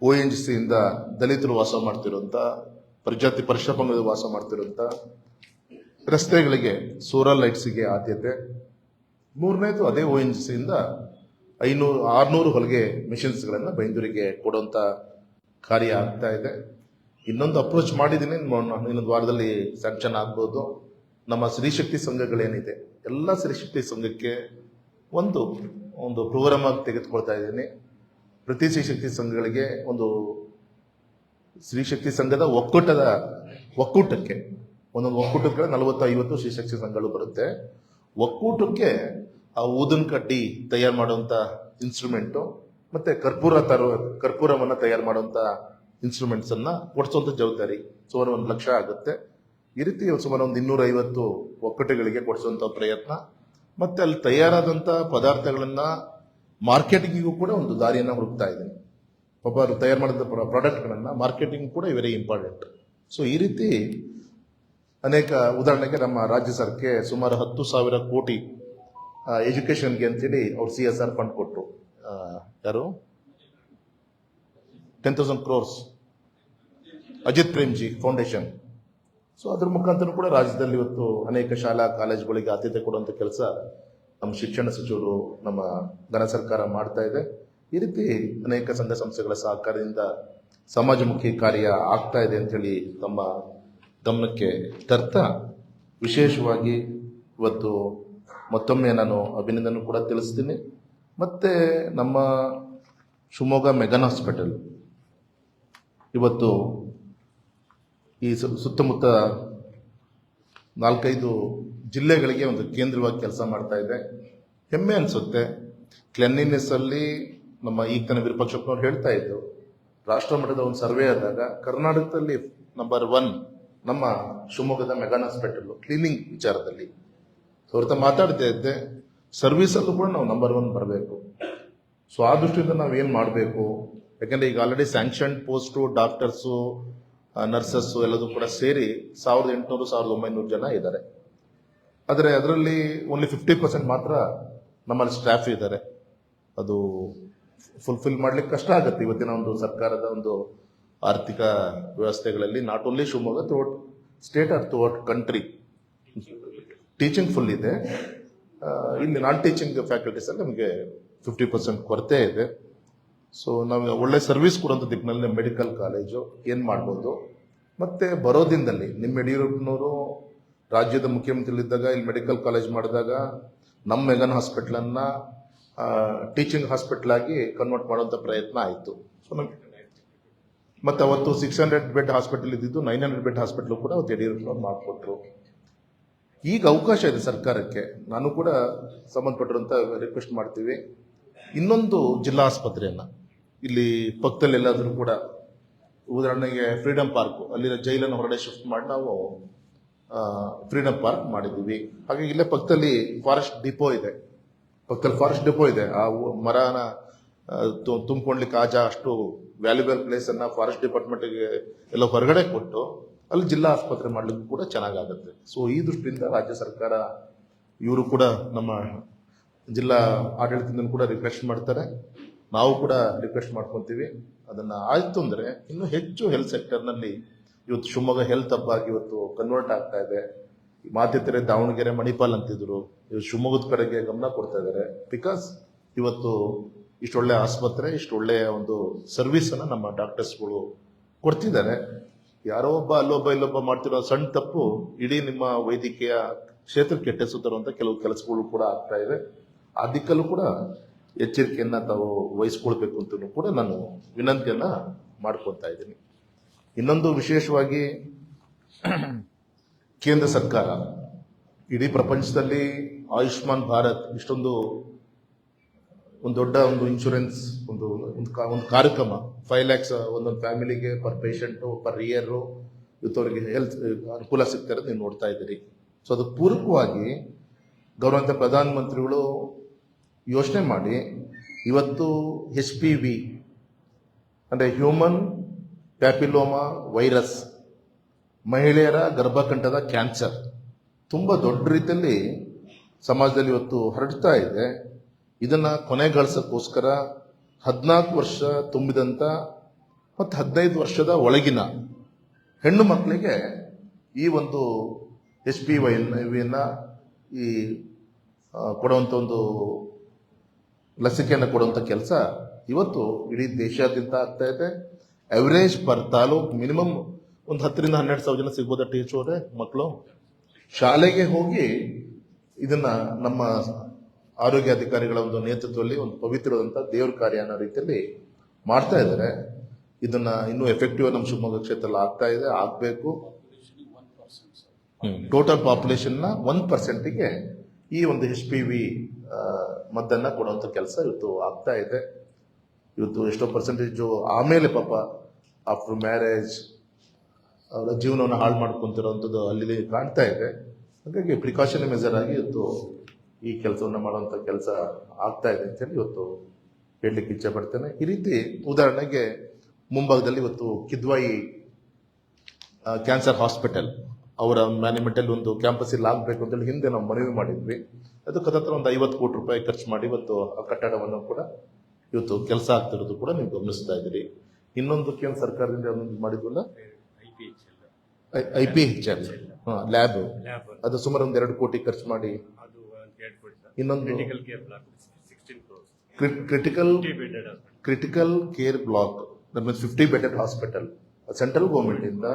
ONGC ಇಂದ ದಲಿತರು ವಾಸ ಮಾಡ್ತಿರುವಂತ ಪ್ರಜಾತಿ ಪರಿಶ್ರಮಗಳು ವಾಸ ಮಾಡ್ತಿರುವಂತ ರಸ್ತೆಗಳಿಗೆ ಸೋಲಾರ್ ಲೈಟ್ಸ್ಗೆ ಆದ್ಯತೆ. 3ನೇದು ಅದೇ ONGC ಇಂದ 600 ಹೊಲಿಗೆ ಮಿಷನ್ಸ್ ಗಳನ್ನ ಬೈಂದೂರಿಗೆ ಕೊಡುವಂತ ಕಾರ್ಯ ಆಗ್ತಾ ಇದೆ. ಇನ್ನೊಂದು ಅಪ್ರೋಚ್ ಮಾಡಿದ್ದೀನಿ, ಇನ್ನೊಂದು ವಾರದಲ್ಲಿ ಸ್ಯಾಂಕ್ಷನ್ ಆಗ್ಬೋದು. ನಮ್ಮ ಸ್ತ್ರೀಶಕ್ತಿ ಸಂಘಗಳೇನಿದೆ ಎಲ್ಲ ಸ್ತ್ರೀಶಕ್ತಿ ಸಂಘಕ್ಕೆ ಒಂದು ಪ್ರೋಗ್ರಾಮ್ ಆಗಿ ತೆಗೆದುಕೊಳ್ತಾ ಇದ್ದೀನಿ. ಪ್ರತಿ ಸ್ತ್ರೀಶಕ್ತಿ ಸಂಘಗಳಿಗೆ ಒಂದು ಸ್ತ್ರೀಶಕ್ತಿ ಸಂಘದ ಒಕ್ಕೂಟಕ್ಕೆ ಒಂದೊಂದು ಒಕ್ಕೂಟಕ್ಕೆ 40-50 ಸ್ತ್ರೀಶಕ್ತಿ ಸಂಘಗಳು ಬರುತ್ತೆ. ಒಕ್ಕೂಟಕ್ಕೆ ಆ ಊದಿನ ಕಡ್ಡಿ ತಯಾರು ಮಾಡುವಂತ ಇನ್ಸ್ಟ್ರೂಮೆಂಟು ಮತ್ತೆ ಕರ್ಪೂರವನ್ನ ತಯಾರು ಮಾಡುವಂತ ಇನ್ಸ್ಟ್ರೂಮೆಂಟ್ಸ್ ಅನ್ನ ಕೊಡಿಸುವಂತ ಜವಾಬ್ದಾರಿ ಸುಮಾರು 1 ಲಕ್ಷ ಆಗುತ್ತೆ. ಈ ರೀತಿ ಸುಮಾರು ಒಂದು 250 ಒಕ್ಕೂಟಗಳಿಗೆ ಕೊಡಿಸುವಂತ ಪ್ರಯತ್ನ, ಮತ್ತೆ ಅಲ್ಲಿ ತಯಾರಾದಂತ ಪದಾರ್ಥಗಳನ್ನ ಮಾರ್ಕೆಟಿಂಗಿಗೂ ಕೂಡ ಒಂದು ದಾರಿಯನ್ನ ಹುಡುಕ್ತಾ ಇದ್ದೀನಿ. ಒಬ್ಬರು ತಯಾರು ಮಾಡಿದ ಪ್ರಾಡಕ್ಟ್ಗಳನ್ನ ಮಾರ್ಕೆಟಿಂಗ್ ಕೂಡ ವೆರಿ ಇಂಪಾರ್ಟೆಂಟ್. ಸೊ ಈ ರೀತಿ ಅನೇಕ, ಉದಾಹರಣೆಗೆ ನಮ್ಮ ರಾಜ್ಯ ಸರ್ಕಾರಕ್ಕೆ ಸುಮಾರು 10,000 ಕೋಟಿ ಎಜುಕೇಶನ್ಗೆ ಅಂತೇಳಿ ಅವ್ರು CSR ಫಂಡ್ ಕೊಟ್ಟರು. ಯಾರು 10,000 crores Ajit Premji foundation. So ಅದ್ರ ಮುಖಾಂತರ ಕೂಡ ರಾಜ್ಯದಲ್ಲಿ ಇವತ್ತು ಅನೇಕ ಶಾಲಾ ಕಾಲೇಜುಗಳಿಗೆ ಆದ್ಯತೆ ಕೊಡುವಂತ ಕೆಲಸ ನಮ್ಮ ಶಿಕ್ಷಣ ಸಚಿವರು, ನಮ್ಮ ಘನ ಸರ್ಕಾರ ಮಾಡ್ತಾ ಇದೆ. ಈ ರೀತಿ ಅನೇಕ ಸಂಘ ಸಂಸ್ಥೆಗಳ ಸಹಕಾರದಿಂದ ಸಮಾಜಮುಖಿ ಕಾರ್ಯ ಆಗ್ತಾ ಇದೆ ಅಂತ ಹೇಳಿ ತಮ್ಮ ಗಮನಕ್ಕೆ ತರ್ತಾ, ವಿಶೇಷವಾಗಿ ಇವತ್ತು ಮತ್ತೊಮ್ಮೆ ನಾನು ಅಭಿನಂದನೆ ಕೂಡ ತಿಳಿಸ್ತೀನಿ. ಮತ್ತೆ ನಮ್ಮ ಶಿವಮೊಗ್ಗ ಮೆಗನ್ ಹಾಸ್ಪಿಟಲ್ ಇವತ್ತು ಈ ಸುತ್ತಮುತ್ತ 4-5 ಜಿಲ್ಲೆಗಳಿಗೆ ಒಂದು ಕೇಂದ್ರವಾಗಿ ಕೆಲಸ ಮಾಡ್ತಾ ಇದೆ. ಹೆಮ್ಮೆ ಅನ್ಸುತ್ತೆ. ಕ್ಲೆನ್ಲಿನೆಸ್ ಅಲ್ಲಿ ನಮ್ಮ ಈಗ ತನ್ನ ವಿರೂಪಾಕ್ಷಪ್ಪನವ್ರು ಹೇಳ್ತಾ ಇದ್ರು, ರಾಷ್ಟ್ರ ಮಟ್ಟದ ಒಂದು ಸರ್ವೆ ಆದಾಗ ಕರ್ನಾಟಕದಲ್ಲಿ ನಂಬರ್ 1 ನಮ್ಮ ಶಿವಮೊಗ್ಗದ ಮೆಗನ್ ಹಾಸ್ಪಿಟಲ್ ಕ್ಲೀನಿಂಗ್ ವಿಚಾರದಲ್ಲಿ. ಅವ್ರ ಮಾತಾಡ್ತಾ ಇದ್ದೆ, ಸರ್ವಿಸ್ ಅಲ್ಲೂ ಕೂಡ ನಾವು ನಂಬರ್ 1 ಬರಬೇಕು. ಸೊ ಆ ದೃಷ್ಟಿಯಿಂದ ನಾವೇನ್ ಮಾಡಬೇಕು, ಯಾಕಂದ್ರೆ ಈಗ already sanction post, doctors, nurses ಎಲ್ಲದೂ ಕೂಡ ಸೇರಿ 1800-1900 ಜನ ಇದ್ದಾರೆ. ಆದರೆ ಅದರಲ್ಲಿ ಓನ್ಲಿ 50% ಮಾತ್ರ ನಮ್ಮಲ್ಲಿ ಸ್ಟಾಫ್ ಇದ್ದಾರೆ. ಅದು ಫುಲ್ಫಿಲ್ ಮಾಡ್ಲಿಕ್ಕೆ ಕಷ್ಟ ಆಗುತ್ತೆ ಇವತ್ತಿನ ಒಂದು ಸರ್ಕಾರದ ಒಂದು ಆರ್ಥಿಕ ವ್ಯವಸ್ಥೆಗಳಲ್ಲಿ. Not only Shivamogga, throughout state or throughout country teaching full ಇದೆ. ಇಲ್ಲಿ ನಾನ್ ಟೀಚಿಂಗ್ ಫ್ಯಾಕಲ್ಟೀಸ್ ಅಲ್ಲಿ ನಮಗೆ 50% ಕೊರತೆ ಇದೆ. ಸೊ ನಾವು ಒಳ್ಳೆ ಸರ್ವಿಸ್ ಕೊಡುವಂಥ ದಿಕ್ಕಿನಲ್ಲಿ ಮೆಡಿಕಲ್ ಕಾಲೇಜು ಏನ್ ಮಾಡ್ಬೋದು. ಮತ್ತೆ ಬರೋ ದಿನದಲ್ಲಿ ನಿಮ್ಮ ಯಡಿಯೂರಪ್ಪನವರು ರಾಜ್ಯದ ಮುಖ್ಯಮಂತ್ರಿಗಳಿದ್ದಾಗ ಇಲ್ಲಿ ಮೆಡಿಕಲ್ ಕಾಲೇಜ್ ಮಾಡಿದಾಗ ನಮ್ಮ ಮೆಗನ್ ಹಾಸ್ಪಿಟಲ್ ಅನ್ನ ಟೀಚಿಂಗ್ ಹಾಸ್ಪಿಟಲ್ ಆಗಿ ಕನ್ವರ್ಟ್ ಮಾಡುವಂತ ಪ್ರಯತ್ನ ಆಯಿತು. ಸೊ ಮತ್ತೆ ಅವತ್ತು 600 ಬೆಡ್ ಹಾಸ್ಪಿಟಲ್ ಇದ್ದಿದ್ದು 900 ಬೆಡ್ ಹಾಸ್ಪಿಟಲ್ ಕೂಡ ಅವತ್ತು ಯಡಿಯೂರಪ್ಪನವ್ರು ಮಾಡಿಕೊಟ್ರು. ಈಗ ಅವಕಾಶ ಇದೆ ಸರ್ಕಾರಕ್ಕೆ. ನಾನು ಕೂಡ ಸಂಬಂಧಪಟ್ಟಿರುವಂತ ರಿಕ್ವೆಸ್ಟ್ ಮಾಡ್ತೀವಿ, ಇನ್ನೊಂದು ಜಿಲ್ಲಾ ಆಸ್ಪತ್ರೆಯನ್ನ ಇಲ್ಲಿ ಪಕ್ಕದಲ್ಲಿ ಎಲ್ಲಾದ್ರೂ ಕೂಡ, ಉದಾಹರಣೆಗೆ ಫ್ರೀಡಮ್ ಪಾರ್ಕ್, ಅಲ್ಲಿನ ಜೈಲನ್ನು ಹೊರಗಡೆ ಶಿಫ್ಟ್ ಮಾಡಿ ನಾವು ಫ್ರೀಡಮ್ ಪಾರ್ಕ್ ಮಾಡಿದ್ದೀವಿ. ಹಾಗೆ ಇಲ್ಲೇ ಪಕ್ಕದಲ್ಲಿ ಫಾರೆಸ್ಟ್ ಡಿಪೋ ಇದೆ, ಆ ಮರನ ತುಂಬಿಕೊಂಡ್ಲಿಕ್ಕೆ ಅಷ್ಟು ವ್ಯಾಲ್ಯೂಬಲ್ ಪ್ಲೇಸ್ ಅನ್ನ ಫಾರೆಸ್ಟ್ ಡಿಪಾರ್ಟ್ಮೆಂಟ್ಗೆ ಎಲ್ಲ ಹೊರಗಡೆ ಕೊಟ್ಟು ಅಲ್ಲಿ ಜಿಲ್ಲಾ ಆಸ್ಪತ್ರೆ ಮಾಡ್ಲಿಕ್ಕೂ ಕೂಡ ಚೆನ್ನಾಗಾಗುತ್ತೆ. ಸೊ ಈ ದೃಷ್ಟಿಯಿಂದ ರಾಜ್ಯ ಸರ್ಕಾರ ಇವರು ಕೂಡ ನಮ್ಮ ಜಿಲ್ಲಾ ಆಡಳಿತದಿಂದ ಕೂಡ ರಿಕ್ವೆಸ್ಟ್ ಮಾಡ್ತಾರೆ, ನಾವು ಕೂಡ ರಿಕ್ವೆಸ್ಟ್ ಮಾಡ್ಕೊಂತೀವಿ. ಅದನ್ನ ಆಯ್ತು ಅಂದ್ರೆ ಇನ್ನು ಹೆಚ್ಚು ಹೆಲ್ತ್ ಸೆಕ್ಟರ್ ನಲ್ಲಿ ಇವತ್ತು ಶಿವಮೊಗ್ಗ ಹೆಲ್ತ್ ಹಬ್ ಆಗಿ ಇವತ್ತು ಕನ್ವರ್ಟ್ ಆಗ್ತಾ ಇದೆ. ಮಾತಿದ್ರೆ ದಾವಣಗೆರೆ ಮಣಿಪಾಲ್ ಅಂತಿದ್ರು, ಇವ್ರು ಶಿವಮೊಗ್ಗದ ಕಡೆಗೆ ಗಮನ ಕೊಡ್ತಾ ಇದ್ದಾರೆ. ಬಿಕಾಸ್ ಇವತ್ತು ಇಷ್ಟೊಳ್ಳೆ ಆಸ್ಪತ್ರೆ, ಇಷ್ಟೊಳ್ಳೆಯ ಒಂದು ಸರ್ವಿಸ್ ಅನ್ನ ನಮ್ಮ ಡಾಕ್ಟರ್ಸ್ಗಳು ಕೊಡ್ತಿದ್ದಾರೆ. ಯಾರೋ ಒಬ್ಬ ಇಲ್ಲೊಬ್ಬ ಮಾಡ್ತಿರೋ ಸಣ್ಣ ತಪ್ಪು ಇಡೀ ನಿಮ್ಮ ವೈದ್ಯಕೀಯ ಕ್ಷೇತ್ರಕ್ಕೆ ಕೆಟ್ಟೆಸು ತರುವಂತ ಕೆಲವು ಕೆಲಸಗಳು ಕೂಡ ಆಗ್ತಾ ಇದೆ. ಆ ದಿಕ್ಕಲ್ಲೂ ಕೂಡ ಎಚ್ಚರಿಕೆಯನ್ನ ತಾವು ವಹಿಸ್ಕೊಳ್ಬೇಕು ಅಂತ ಕೂಡ ನಾನು ವಿನಂತಿಯನ್ನ ಮಾಡ್ಕೊತಾ ಇದ್ದೀನಿ. ಇನ್ನೊಂದು ವಿಶೇಷವಾಗಿ ಕೇಂದ್ರ ಸರ್ಕಾರ ಇಡೀ ಪ್ರಪಂಚದಲ್ಲಿ ಆಯುಷ್ಮಾನ್ ಭಾರತ್ ಇಷ್ಟೊಂದು ಒಂದು ದೊಡ್ಡ ಒಂದು ಇನ್ಶೂರೆನ್ಸ್ ಒಂದು ಕಾರ್ಯಕ್ರಮ 5 lakhs ಒಂದೊಂದು ಫ್ಯಾಮಿಲಿಗೆ ಪರ್ ಪೇಷಂಟ್ ಪರ್ ಇಯರ್ ಇವತ್ತವರಿಗೆ ಹೆಲ್ತ್ ಅನುಕೂಲ ಸಿಗ್ತಾ ಇರೋದು ನೀವು ನೋಡ್ತಾ ಇದ್ದೀರಿ. ಸೊ ಅದಕ್ಕೆ ಪೂರಕವಾಗಿ ಗೌರವಾನ್ವಿತ ಪ್ರಧಾನ ಮಂತ್ರಿಗಳು ಯೋಚನೆ ಮಾಡಿ ಇವತ್ತು HPV ಅಂದ್ರೆ ಹ್ಯೂಮನ್ ಪ್ಯಾಪಿಲೋಮಾ ವೈರಸ್, ಮಹಿಳೆಯರ ಗರ್ಭಕಂಠದ ಕ್ಯಾನ್ಸರ್ ತುಂಬಾ ದೊಡ್ಡ ರೀತಿಯಲ್ಲಿ ಸಮಾಜದಲ್ಲಿ ಇವತ್ತು ಹರಡ್ತಾ ಇದೆ. ಇದನ್ನ ಕೊನೆಗಾಣಿಸೋಕ್ಕೋಸ್ಕರ 14 ವರ್ಷ ತುಂಬಿದಂತ ಮತ್ತು 15 ವರ್ಷದ ಒಳಗಿನ ಹೆಣ್ಣು ಮಕ್ಕಳಿಗೆ ಈ ಒಂದು HPV-ನ ಈ ಕೊಡುವಂತ ಒಂದು ಲಸಿಕೆಯನ್ನು ಕೊಡುವಂತ ಕೆಲಸ ಇವತ್ತು ಇಡೀ ದೇಶಾದ್ಯಂತ ಆಗ್ತಾ ಇದೆ. ಅವರೇಜ್ ಪರ್ ತಾಲೂಕ್ ಮಿನಿಮಮ್ ಒಂದು 10 ರಿಂದ 12 ಸಾವಿರ ಜನ ಸಿಗ್ಬೋದ ಟೀಚರ್ ಮಕ್ಕಳು ಶಾಲೆಗೆ ಹೋಗಿ ಇದನ್ನ ನಮ್ಮ ಆರೋಗ್ಯ ಅಧಿಕಾರಿಗಳ ಒಂದು ನೇತೃತ್ವದಲ್ಲಿ ಒಂದು ಪವಿತ್ರವಾದಂತ ದೇವ್ರ ಕಾರ್ಯ ಅನ್ನೋ ರೀತಿಯಲ್ಲಿ ಮಾಡ್ತಾ ಇದ್ದಾರೆ. ಇದನ್ನ ಇನ್ನೂ ಎಫೆಕ್ಟಿವ್ ನಮ್ಮ ಶಿವಮೊಗ್ಗ ಕ್ಷೇತ್ರದಲ್ಲಿ ಆಗ್ತಾ ಇದೆ, ಆಗ್ಬೇಕು. ಟೋಟಲ್ ಪಾಪ್ಯುಲೇಷನ್ ನ 1%ಗೆ ಈ ಒಂದು HPV ಮದ್ದನ್ನ ಕೊಡುವಂತ ಕೆಲಸ ಇವತ್ತು ಆಗ್ತಾ ಇದೆ. ಇವತ್ತು ಎಷ್ಟೋ ಪರ್ಸೆಂಟೇಜ್ ಆಮೇಲೆ ಪಾಪ ಆಫ್ಟರ್ ಮ್ಯಾರೇಜ್ ಅವರ ಜೀವನವನ್ನು ಹಾಳು ಮಾಡ್ಕೊಂತಿರೋಂಥದ್ದು ಅಲ್ಲಿ ಕಾಣ್ತಾ ಇದೆ. ಹಾಗಾಗಿ ಪ್ರಿಕಾಷನ್ ಮೆಜರ್ ಆಗಿ ಇವತ್ತು ಈ ಕೆಲಸವನ್ನು ಮಾಡುವಂತ ಕೆಲಸ ಆಗ್ತಾ ಇದೆ ಅಂತ ಹೇಳಿ ಇವತ್ತು ಹೇಳಲಿಕ್ಕೆ ಇಚ್ಛೆ ಪಡ್ತೇನೆ. ಈ ರೀತಿ ಉದಾಹರಣೆಗೆ ಮುಂಭಾಗದಲ್ಲಿ ಇವತ್ತು ಕಿದ್ವಾಯಿ ಕ್ಯಾನ್ಸರ್ ಹಾಸ್ಪಿಟಲ್ ಅವರ ಮ್ಯಾನೇಜ್ಮೆಂಟ್ ಅಲ್ಲಿ ಒಂದು ಕ್ಯಾಂಪಸ್ ಇಲ್ಲಿ ಆಗ್ಬೇಕು ಅಂತೇಳಿ ಹಿಂದೆ ನಾವು ಮನವಿ ಮಾಡಿದ್ವಿ. ಅದಕ್ಕೆ ಹತ್ರ ಒಂದು 50 ಕೋಟಿ ರೂಪಾಯಿ ಖರ್ಚು ಮಾಡಿ ಇವತ್ತು ಆ ಕಟ್ಟಡವನ್ನು ಕೂಡ ಇವತ್ತು ಕೆಲಸ ಆಗ್ತಿರೋದು ಕೂಡ ನೀವು ಗಮನಿಸ್ತಾ ಇದ್ದೀರಿ. ಇನ್ನೊಂದು ಕೇಂದ್ರ ಸರ್ಕಾರದಿಂದ ಮಾಡಿದ್ವಲ್ಲ IPHL ಲ್ಯಾಬ್, ಅದು ಸುಮಾರು ಒಂದು 2 ಕೋಟಿ ಖರ್ಚು ಮಾಡಿ ಇನ್ನೊಂದು critical care block 50 bedded hospital central government ಇಂದ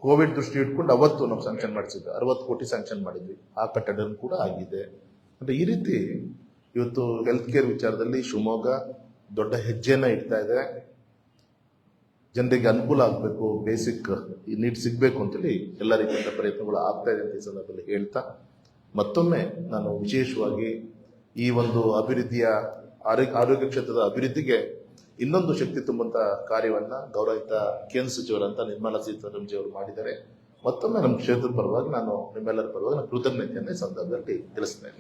ಕೋವಿಡ್ ದೃಷ್ಟಿ ಇಟ್ಕೊಂಡು ಅವತ್ತು ನಾವು ಸ್ಯಾಂಕ್ಷನ್ ಮಾಡಿಸಿದ್ವಿ, 60 ಕೋಟಿ ಸ್ಯಾಂಕ್ಷನ್ ಮಾಡಿದ್ವಿ. ಆ ಕಟ್ಟಡ ಕೂಡ ಆಗಿದೆ. ಅಂದ್ರೆ ಈ ರೀತಿ ಇವತ್ತು ಹೆಲ್ತ್ ಕೇರ್ ವಿಚಾರದಲ್ಲಿ ಶಿವಮೊಗ್ಗ ದೊಡ್ಡ ಹೆಜ್ಜೆಯನ್ನ ಇಡ್ತಾ ಇದೆ. ಜನರಿಗೆ ಅನುಕೂಲ ಆಗಬೇಕು, ಬೇಸಿಕ್ ನೀಡ್ ಸಿಗಬೇಕು ಅಂತೇಳಿ ಎಲ್ಲ ರೀತಿಯ ಪ್ರಯತ್ನಗಳು ಆಗ್ತಾ ಇದೆ ಅಂತ ಈ ಸಂದರ್ಭದಲ್ಲಿ ಹೇಳ್ತಾ, ಮತ್ತೊಮ್ಮೆ ನಾನು ವಿಶೇಷವಾಗಿ ಈ ಒಂದು ಅಭಿವೃದ್ಧಿಯ ಆರೋಗ್ಯ ಕ್ಷೇತ್ರದ ಅಭಿವೃದ್ಧಿಗೆ ಇನ್ನೊಂದು ಶಕ್ತಿ ತುಂಬುವಂತ ಕಾರ್ಯವನ್ನ ಗೌರವಿತ ಕೇಂದ್ರ ಸಚಿವರಂತ ನಿರ್ಮಲಾ ಸೀತಾರಾಮನ್ ಅವರು ಮಾಡಿದ್ದಾರೆ. ಮತ್ತೊಮ್ಮೆ ನಮ್ಮ ಕ್ಷೇತ್ರದ ಪರವಾಗಿ ನಾನು ನಿಮ್ಮೆಲ್ಲರ ಪರವಾಗಿ ನಾನು ಕೃತಜ್ಞತೆಯನ್ನು ಈ ಸಂದರ್ಭದಲ್ಲಿ ತಿಳಿಸ್ತೇನೆ.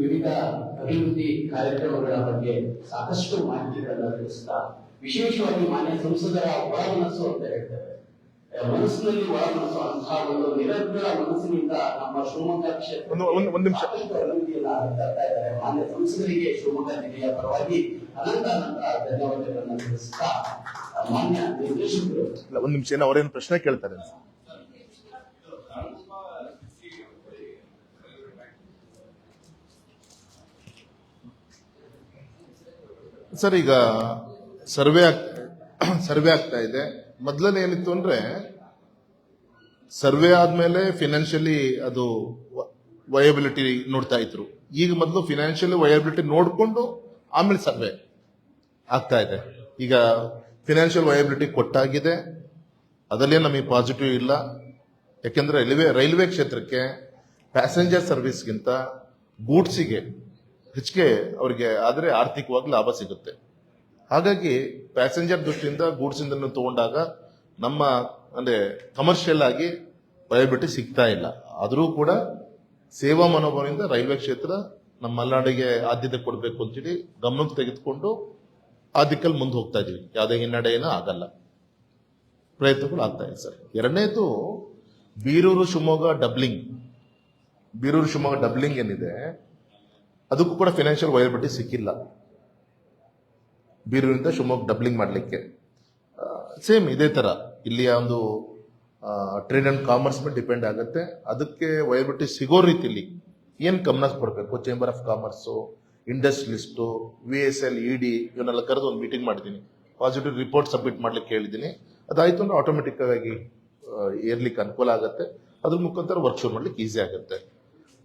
ವಿವಿಧ ಅಭಿವೃದ್ಧಿ ಕಾರ್ಯಕ್ರಮಗಳ ಬಗ್ಗೆ ಸಾಕಷ್ಟು ಮಾಹಿತಿಗಳನ್ನ ತಿಳಿಸ್ತಾ, ವಿಶೇಷವಾಗಿ ಮಾನ್ಯ ಸಂಸದರ ಒಳಮನಸ್ಸು ಅಂತ ಹೇಳ್ತಾರೆ, ಮನಸ್ಸಿನಲ್ಲಿ ಒಳಮನಸ್ಸು ಅಂತಹ ಒಂದು ನಿರಂತರ ಮನಸ್ಸಿನಿಂದ ನಮ್ಮ ಶಿವಮೊಗ್ಗ ಕ್ಷೇತ್ರ ಒಂದು ನಿಮಿಷ ಅಭಿವೃದ್ಧಿಯನ್ನ ತರ್ತಾ ಇದ್ದಾರೆ. ಮಾನ್ಯ ಸಂಸದರಿಗೆ ಶಿವಮೊಗ್ಗ ಜಿಲ್ಲೆಯ ಪರವಾಗಿ ಅನಂತ ಧನ್ಯವಾದಗಳನ್ನು ತಿಳಿಸ್ತಾ, ಮಾನ್ಯ ನಿರ್ದೇಶಕರು ಒಂದು ನಿಮಿಷ ಅವರೇನು ಪ್ರಶ್ನೆ ಕೇಳ್ತಾರೆ ಸರ್. ಈಗ ಸರ್ವೆ ಆಗ್ತಾ ಇದೆ. ಮೊದಲನೇ ಏನಿತ್ತು ಅಂದ್ರೆ ಸರ್ವೆ ಆದ್ಮೇಲೆ ಫಿನಾನ್ಷಿಯಲಿ ಅದು ವಯಬಿಲಿಟಿ ನೋಡ್ತಾ ಇದ್ರು. ಈಗ ಮೊದಲು ಫಿನಾನ್ಷಿಯಲಿ ವಯಬಿಲಿಟಿ ನೋಡ್ಕೊಂಡು ಆಮೇಲೆ ಸರ್ವೆ ಆಗ್ತಾ ಇದೆ. ಈಗ ಫಿನಾನ್ಷಿಯಲ್ ವಯಬಿಲಿಟಿ ಕೊಟ್ಟಾಗಿದೆ, ಅದರಲ್ಲೇ ನಮಗೆ ಪಾಸಿಟಿವ್ ಇಲ್ಲ. ಯಾಕೆಂದ್ರೆ ರೈಲ್ವೆ ಕ್ಷೇತ್ರಕ್ಕೆ ಪ್ಯಾಸೆಂಜರ್ ಸರ್ವಿಸ್ಗಿಂತ ಗೂಡ್ಸಿಗೆ ಹೆಚ್ಚಿಗೆ ಅವರಿಗೆ ಆದರೆ ಆರ್ಥಿಕವಾಗಿ ಲಾಭ ಸಿಗುತ್ತೆ. ಹಾಗಾಗಿ ಪ್ಯಾಸೆಂಜರ್ ದೃಷ್ಟಿಯಿಂದ ಗೂಡ್ಸ್ ಇಂದ ತಗೊಂಡಾಗ ನಮ್ಮ ಅಂದ್ರೆ ಕಮರ್ಷಿಯಲ್ ಆಗಿ ವಯಬಿಲಿಟಿ ಸಿಗ್ತಾ ಇಲ್ಲ. ಆದರೂ ಕೂಡ ಸೇವಾ ಮನೋಭಾವದಿಂದ ರೈಲ್ವೆ ಕ್ಷೇತ್ರ ನಮ್ಮ ಮಲೆನಾಡಿಗೆ ಆದ್ಯತೆ ಕೊಡಬೇಕು ಅಂತೇಳಿ ಗಮನಕ್ಕೆ ತೆಗೆದುಕೊಂಡು ಆ ದಿಕ್ಕಲ್ಲಿ ಮುಂದೆ ಹೋಗ್ತಾ ಇದೀವಿ. ಯಾವುದೇ ಹಿನ್ನಡೆ ಏನೂ ಆಗಲ್ಲ, ಪ್ರಯತ್ನಗಳು ಆಗ್ತಾ ಇದೆ ಸರ್. ಎರಡನೇದು ಬೀರೂರು ಶಿವಮೊಗ್ಗ ಡಬ್ಲಿಂಗ್ ಏನಿದೆ ಅದಕ್ಕೂ ಕೂಡ ಫೈನಾನ್ಷಿಯಲ್ ವಯಬಿಲಿಟಿ ಸಿಕ್ಕಿಲ್ಲ. ಬೀರೂರಿಂದ ಶಿವಮೊಗ್ಗ ಡಬ್ಲಿಂಗ್ ಮಾಡಲಿಕ್ಕೆ ಸೇಮ್ ಇದೇ ತರ ಇಲ್ಲಿಯ ಒಂದು ಟ್ರೇಡ್ ಅಂಡ್ ಕಾಮರ್ಸ್ ಮೇಲೆ ಡಿಪೆಂಡ್ ಆಗುತ್ತೆ. ಅದಕ್ಕೆ ವೈಬಿಲಿಟಿ ಸಿಗೋ ರೀತಿಲಿ ಏನು ಗಮನ ಕೊಡಬೇಕು, chamber of commerce, industrialist, VSL, ED ಇವನ್ನೆಲ್ಲ ಕರೆದು ಒಂದು ಮೀಟಿಂಗ್ ಮಾಡಿದ್ದೀನಿ. ಪಾಸಿಟಿವ್ ರಿಪೋರ್ಟ್ ಸಬ್ಮಿಟ್ ಮಾಡ್ಲಿಕ್ಕೆ ಹೇಳಿದ್ದೀನಿ. ಅದಾಯ್ತು ಅಂದ್ರೆ ಆಟೋಮೆಟಿಕ್ ಆಗಿ ಏರ್ಲಿಕ್ಕೆ ಅನುಕೂಲ ಆಗುತ್ತೆ. ಅದ್ರ ಮುಖಾಂತರ ವರ್ಕ್ ಶುರು ಮಾಡ್ಲಿಕ್ಕೆ ಈಸಿ ಆಗುತ್ತೆ.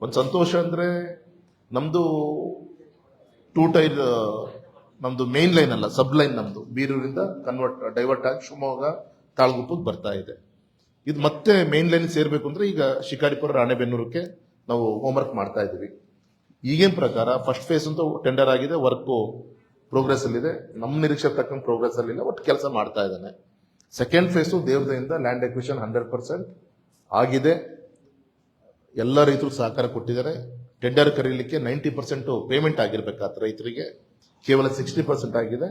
ಒಂದು ಸಂತೋಷ ಅಂದ್ರೆ ನಮ್ದು 2 ಟೈರ್ ನಮ್ದು ಮೇನ್ ಲೈನ್ ಅಲ್ಲ, ಸಬ್ ಲೈನ್ ನಮ್ದು ಬೀರೂರಿಂದ ಡೈವರ್ಟ್ ಆಗಿ ಶಿವಮೊಗ್ಗ ತಾಳ್ಗುಪ್ಪಕ್ಕೆ ಬರ್ತಾ ಇದೆ. ಇದು ಮತ್ತೆ ಮೇನ್ ಲೈನ್ ಸೇರ್ಬೇಕು ಅಂದ್ರೆ ಈಗ ಶಿಕಾರಿಪುರ ರಾಣೆಬೆನ್ನೂರಕ್ಕೆ ನಾವು ಹೋಮ್ವರ್ಕ್ ಮಾಡ್ತಾ ಇದ್ದೀವಿ. ಈಗಿನ ಪ್ರಕಾರ ಫಸ್ಟ್ ಫೇಸ್ ಅಂತೂ ಟೆಂಡರ್ ಆಗಿದೆ, ವರ್ಕ್ ಪ್ರೋಗ್ರೆಸ್ ಅಲ್ಲಿದೆ. ನಮ್ಮ ನಿರೀಕ್ಷೆ ತಕ್ಕಂತ ಪ್ರೋಗ್ರೆಸ್ ಅಲ್ಲಿಲ್ಲ, ಒಟ್ಟು ಕೆಲಸ ಮಾಡ್ತಾ ಇದ್ದಾನೆ. ಸೆಕೆಂಡ್ ಫೇಸು ದೇವ್ರದಿಂದ ಲ್ಯಾಂಡ್ ಎಕ್ವಿಷನ್ 100% ಆಗಿದೆ. ಎಲ್ಲ ರೈತರು ಸಹಕಾರ ಕೊಟ್ಟಿದ್ದಾರೆ. ಟೆಂಡರ್ ಕರೀಲಿಕ್ಕೆ 90% ಪೇಮೆಂಟ್ ಆಗಿರ್ಬೇಕಾದ್ರೆ ರೈತರಿಗೆ ಕೇವಲ 60% ಆಗಿದೆ.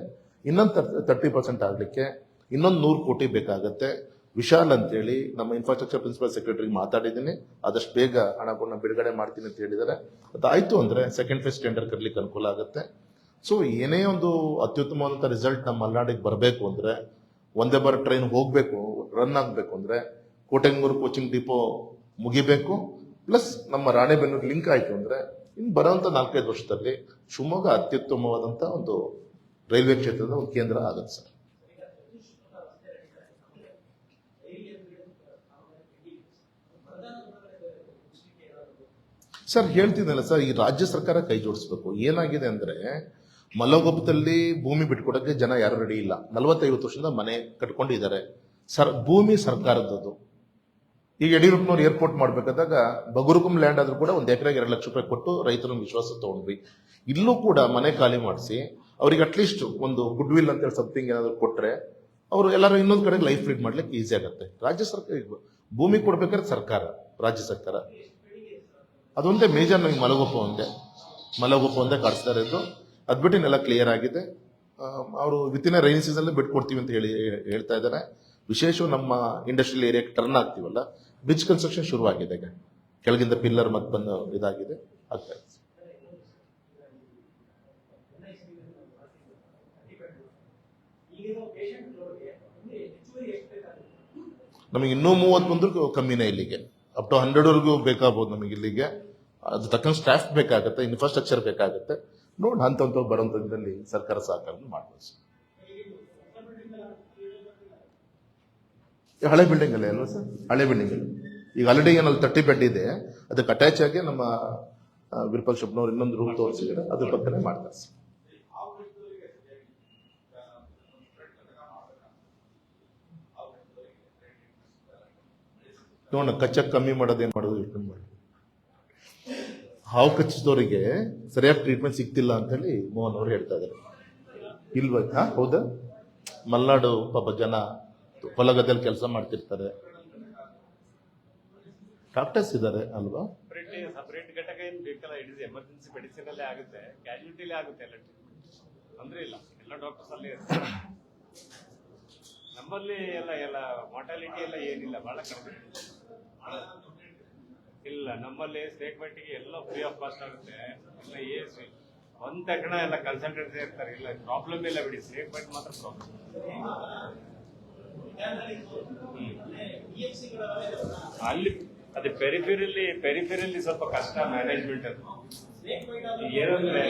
ಇನ್ನೊಂದು 30% ಆಗಲಿಕ್ಕೆ ಇನ್ನೊಂದು 100 ಕೋಟಿ ಬೇಕಾಗತ್ತೆ. ವಿಶಾಲ್ ಅಂತೇಳಿ ನಮ್ಮ ಇನ್ಫ್ರಾಸ್ಟ್ರಕ್ಚರ್ ಪ್ರಿನ್ಸಿಪಲ್ ಸೆಕ್ರೆಟರಿ ಮಾತಾಡಿದ್ದೀನಿ, ಆದಷ್ಟು ಬೇಗ ಹಣಗಳನ್ನ ಬಿಡುಗಡೆ ಮಾಡ್ತೀನಿ ಅಂತ ಹೇಳಿದ್ದಾರೆ. ಅದಾಯ್ತು ಅಂದ್ರೆ ಸೆಕೆಂಡ್ ಫೇಸ್ ಟೆಂಡರ್ ಕರೀಲಿಕ್ಕೆ ಅನುಕೂಲ ಆಗುತ್ತೆ. ಸೊ ಏನೇ ಒಂದು ಅತ್ಯುತ್ತಮವಾದಂಥ ರಿಸಲ್ಟ್ ನಮ್ಮ ಮಲೆನಾಡಿಗೆ ಬರಬೇಕು ಅಂದ್ರೆ, ಒಂದೇ ಬಾರ ಟ್ರೈನ್ ಹೋಗಬೇಕು, ರನ್ ಆಗಬೇಕು ಅಂದ್ರೆ ಕೋಟೆಂಗೂರು ಕೋಚಿಂಗ್ ಡಿಪೋ ಮುಗಿಬೇಕು, ಪ್ಲಸ್ ನಮ್ಮ ರಾಣೆಬೆನ್ನೂರು ಲಿಂಕ್ ಆಯ್ತು ಅಂದ್ರೆ ಇನ್ನು ಬರೋಂಥ 4-5 ವರ್ಷದಲ್ಲಿ ಶಿವಮೊಗ್ಗ ಅತ್ಯುತ್ತಮವಾದಂಥ ಒಂದು ರೈಲ್ವೆ ಕ್ಷೇತ್ರದ ಒಂದು ಕೇಂದ್ರ ಆಗುತ್ತೆ ಸರ್. ಸರ್ ಹೇಳ್ತಿದ್ದಲ್ಲ ಸರ್, ಈ ರಾಜ್ಯ ಸರ್ಕಾರ ಕೈ ಜೋಡಿಸ್ಬೇಕು. ಏನಾಗಿದೆ ಅಂದ್ರೆ ಮಲಗೋಪದಲ್ಲಿ ಭೂಮಿ ಬಿಟ್ಕೊಡಕ್ಕೆ ಜನ ಯಾರು ರೆಡಿ ಇಲ್ಲ. 40-50 ವರ್ಷದಿಂದ ಮನೆ ಕಟ್ಕೊಂಡಿದ್ದಾರೆ. ಭೂಮಿ ಸರ್ಕಾರದ್ದು. ಈಗ ಯಡಿಯೂರಪ್ಪನವ್ರು ಏರ್ಪೋರ್ಟ್ ಮಾಡ್ಬೇಕಾದಾಗ ಬಗುರುಕುಂ ಲ್ಯಾಂಡ್ ಆದ್ರೂ ಕೂಡ 1 ಎಕರೆಗೆ 2 ಲಕ್ಷ ರೂಪಾಯಿ ಕೊಟ್ಟು ರೈತರ ವಿಶ್ವಾಸ ತಗೊಂಡ್ವಿ. ಇಲ್ಲೂ ಕೂಡ ಮನೆ ಖಾಲಿ ಮಾಡಿಸಿ ಅವ್ರಿಗೆ ಅಟ್ಲೀಸ್ಟ್ ಒಂದು ಗುಡ್ ವಿಲ್ ಅಂತ ಹೇಳಿ ಸಮಥಿಂಗ್ ಏನಾದ್ರು ಕೊಟ್ರೆ ಅವರು ಎಲ್ಲರೂ ಇನ್ನೊಂದು ಕಡೆ ಲೈಫ್ ಲೀಡ್ ಮಾಡ್ಲಿಕ್ಕೆ ಈಸಿ ಆಗುತ್ತೆ. ರಾಜ್ಯ ಸರ್ಕಾರ ಭೂಮಿ ಕೊಡ್ಬೇಕಾದ್ರೆ ಸರ್ಕಾರ, ರಾಜ್ಯ ಸರ್ಕಾರ ಅದೊಂದೇ ಮೇಜರ್. ನಮಗೆ ಮಲಗೋಪ ಒಂದೇ ಕಾಡಿಸ್ತಾರೆ ಇದ್ದು, ಅದ್ ಬಿಟ್ಟು ಇನ್ನೆಲ್ಲ ಕ್ಲಿಯರ್ ಆಗಿದೆ. ಅವರು ವಿತಿನ್ ರೈನ್ ಸೀಸನ್ ಬಿಟ್ಕೊಡ್ತೀವಿ ಅಂತ ಹೇಳ್ತಾ ಇದ್ದಾರೆ. ವಿಶೇಷ ನಮ್ಮ ಇಂಡಸ್ಟ್ರಿಯಲ್ ಏರಿಯಾಕ್ಕೆ ಟರ್ನ್ ಆಗ್ತೀವಲ್ಲ, ಬ್ರಿಡ್ಜ್ ಕನ್ಸ್ಟ್ರಕ್ಷನ್ ಶುರು ಆಗಿದೆ. ಈಗ ಕೆಳಗಿಂದ ಪಿಲ್ಲರ್ ಮತ್ತೆ ಬಂದು ಇದಾಗಿದೆ, ಆಗ್ತಾ ಇದೆ. ನಮಗೆ ಇನ್ನೂ 30 ಬಂದ್ರು ಕಮ್ಮಿನೇ. ಇಲ್ಲಿಗೆ ಅಪ್ ಟು 100 ಬೇಕಾಗಬಹುದು ನಮಗೆ. ಇಲ್ಲಿಗೆ ಅದು ತಕ್ಕಂತ ಸ್ಟಾಫ್ ಬೇಕಾಗುತ್ತೆ, ಇನ್ಫ್ರಾಸ್ಟ್ರಕ್ಚರ್ ಬೇಕಾಗುತ್ತೆ. ನೋಡಿ ಹಂತ ಬರುವಂತದ್ದಲ್ಲಿ ಸರ್ಕಾರ ಸಹಕಾರ ಮಾಡ್ಬೋದು. ಹಳೆ ಬಿಲ್ಡಿಂಗ್ ಅಲ್ಲೇ ಅಲ್ವಾ ಸರ್? ಹಳೆ ಬಿಲ್ಡಿಂಗ್ ಅಲ್ಲಿ ಈಗ ಆಲ್ರೆಡಿ ಏನಲ್ಲಿ 30 ಬೆಡ್ ಇದೆ. ಅದಕ್ಕೆ ಅಟ್ಯಾಚ್ ಆಗಿ ನಮ್ಮ ವಿರೂಪಾಕ್ಷಪ್ಪನವ್ರು ಇನ್ನೊಂದು ರೂಮ್ ತೋರಿಸಿದ್ರೆ ಅದ್ರ ಪಕ್ಕನೆ ಮಾಡ್ತಾರೆ ಸರ್. ನೋಡೋಣ, ಕಚ್ಚಕ್ ಕಮ್ಮಿ ಮಾಡೋದೇನ್ ಮಾಡೋದು ಯೋಚನೆ ಮಾಡಿ. ಹಾವು ಕಚ್ಚಿದವರಿಗೆ ಸರಿಯಾಗಿ ಟ್ರೀಟ್ಮೆಂಟ್ ಸಿಗ್ತಿಲ್ಲ ಅಂತ ಹೇಳಿ ಮೋಹನ್ ಅವರು ಹೇಳ್ತಾ ಇದ್ದಾರೆ. ಇಲ್ವಾ? ಹೌದಾ? ಮಲ್ನಾಡು ಪಾಪ ಜನ ಹೊಲಗದಲ್ಲಿ ಕೆಲಸ ಮಾಡ್ತಿರ್ತಾರೆ, ಡಾಕ್ಟರ್ಸ್ ಇದ್ದಾರೆ ಅಲ್ವಾ? ಸಪರೇಟ್ ಘಟಕ ಏನು ಬೇಕಲ್ಲ, ಇಟ್ ಇಸ್ ಎಮರ್ಜೆನ್ಸಿ ಮೆಡಿಸಿನ್ ಅಲ್ಲೇ ಆಗುತ್ತೆ, ಕ್ಯಾಶುಲಿಟಿಲೇ ಆಗುತ್ತೆ. ಎಲ್ಲ ಅಂದ್ರೆ ಇಲ್ಲ, ಎಲ್ಲ ಡಾಕ್ಟರ್ಸ್ ಅಲ್ಲೇ ಇರ್ತಾರೆ. ನಮ್ಮಲ್ಲಿ ಎಲ್ಲ ಮಾರ್ಟಾಲಿಟಿ ಎಲ್ಲ ಏನಿಲ್ಲ, ಬಹಳ ಕಡಿಮೆ. ಇಲ್ಲ, ನಮ್ಮಲ್ಲಿ ಸ್ಟೇಟ್ಮೆಂಟ್ಗೆ ಎಲ್ಲ ಫ್ರೀ ಆಫ್ ಕಾಸ್ಟ್ ಆಗುತ್ತೆ. ಎಲ್ಲ ಒಂದ್ ತಕ್ಷಣ ಎಲ್ಲ ಕನ್ಸಲ್ಟೆಂಟ್ಸ್ ಇರ್ತಾರೆ. ಇಲ್ಲ ಪ್ರಾಬ್ಲಮ್ ಇಲ್ಲ ಬಿಡಿ, ಸ್ಟೇಟ್ಮೆಂಟ್ ಮಾತ್ರ ಪ್ರಾಬ್ಲಮ್. ಅಲ್ಲಿ ಅದೇ ಪೆರಿಫೆರಲ್ಲಿ ಸ್ವಲ್ಪ ಕಷ್ಟ ಮ್ಯಾನೇಜ್ಮೆಂಟ್. ಅದು ಏನಂದ್ರೆ